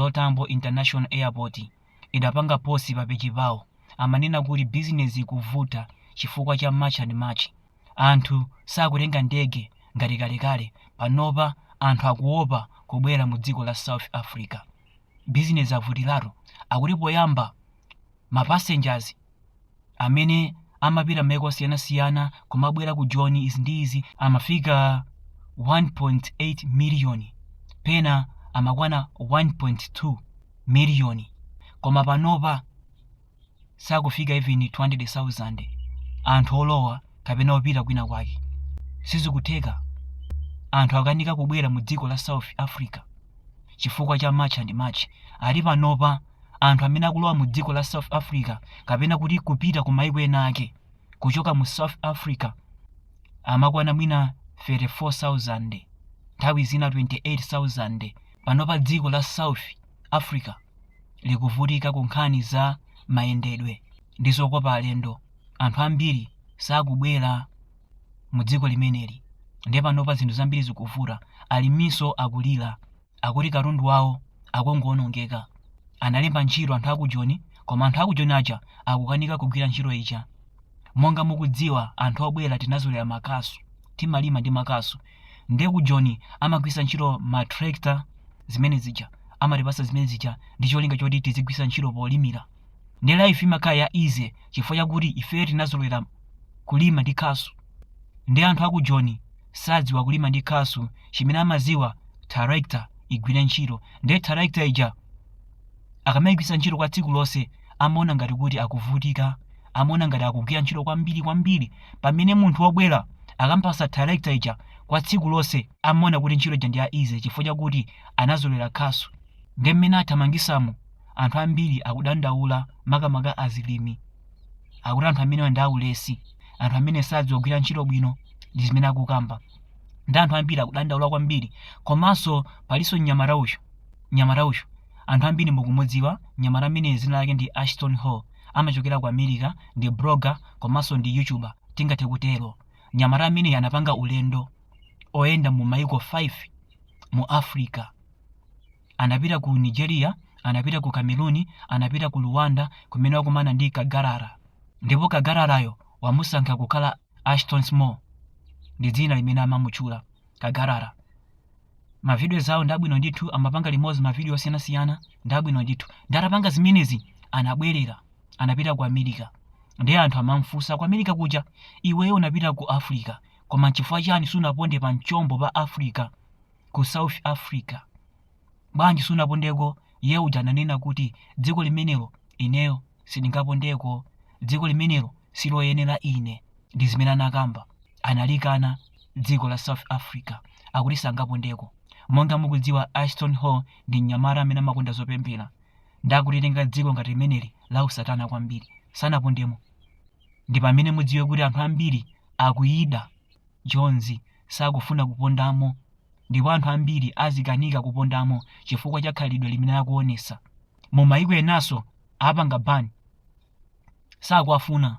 Olotambo International Airport idapanga posi pa peji pawo amanena kuti bizinesi ikuvuta chifukwa cha March and March. Anthu sakutenga ndege ngati kalekale, panopa anthu akuopa kubwera mu dziko la South Africa. Bizinesi avutilatu akuti poyamba mapassengers amene amapita maiko siyanasiyana kumabwera ku Joni izi ndi izi amafika 1.8 miliyoni, pena amakwana 1.2 miliyoni, koma panopa sakufika even 20,000 anthu olowa kapena opita kwina kwake. Sizikutheka anthu akanika kubwera mu dziko la South Africa chifukwa cha March and March. Ali panopa anthu amene akulowa mu dziko la South Africa kapena kuti kupita ku maiko ena ake kuchoka mu South Africa amakwana mwina 34,000, nthawi zina 28,000. Panopa dziko la South Africa likuvutika ku nkhani za mayendedwe ndi zokopa alendo. Anthu ambiri sakubwera mu dziko limeneli, ndiye panopa zinthu zambiri zikuvuta. Alimiso akulira akuti katundu wawo akungonongeka. Analemba ntchito anthu aku Joni, koma anthu aku Joni aja akukanika kugwira ntchito ija. Monga mukudziwa anthu obwera tinazolera makasu, timalima ndi makasu. Ndiye ku Joni amagwisa ntchito matrekta zimene zija, amatipasa zimene zija ndi cholinga choti tizigwisa ntchito polimira. Ndi life imakhala ya easy chifukwa chakuti ife tinazolera kulima ndi kasu. Ndi anthu aku Joni sadziwa kulima ndi kasu, chimene amaziwa tractor igwira ntchito. Ndi tractor ija akamayigwisa ntchito kwa tsiku lonse amaona ngati kuti akuvutika, amaona ngati akugwira ntchito kwambiri, pamene munthu wobwera akampasa tractor ija kwa tsiku lonse amaona kuti ntchito ija ndi ya easy chifukwa chakuti anazolera kasu. Ndi mmene athamangisamo anthu ambiri akudandaula, makamaka azilimi akuti anthu amene ndi aulesi, anthu amene sadziwa kugwira ntchito bwino ndi zimene akukamba. Ndi anthu ambiri akudandaula kwambiri. Komanso palinso mnyamata uyu anthu ambiri mukumudziwa. Mnyamata amene zina lake ndi Ashton Hall, amachokera ku America, ndi blogger komanso ndi YouTuber tingathe kutero. Mnyamata amene anapanga ulendo oyenda mu maiko 5 mu Africa. Anapita ku Nigeria, anapita ku Cameroon, anapita ku Rwanda kumene wakumana ndi Kagarara. Ndipo Kagararayo wamusankha kukhala Ashton Small, ndi dzina limene amamutchula Kagarara. Mavideo zawo ndabwino ndithu, amapanga limodzi mavideo osiyanasiyana ndabwino ndithu. Ndatapanga zimenezi anabwerera, anapita ku America. Ndi anthu amamfunsa ku America kuja iweyo unapita ku Africa, koma chifukwa chani sunaponde pa mchombo pa Africa ku South Africa? Bwanji sunapondeko? Iye uja ananena kuti dziko limenelo ineyo sindingapondeko, dziko limenelo siloyenera ine. Ndi zimene anakamba. Analikana dziko la South Africa akuti sangapondeko. Monga mukudziwa Ashton Hall ndi mnyamata amene amakonda zopemphera, ndakulitenga dziko ngati limeneli la usatana kwambiri, sanapondemo. Ndi pamene mudziwe kuti anthu ambiri akuyida Jonzi, sakufuna kupondamo, ndipo anthu ambiri azikanika kupondamo chifukwa cha khalidwe limene akuonesa. Mu maiko enaso apanga bani, sakuafuna.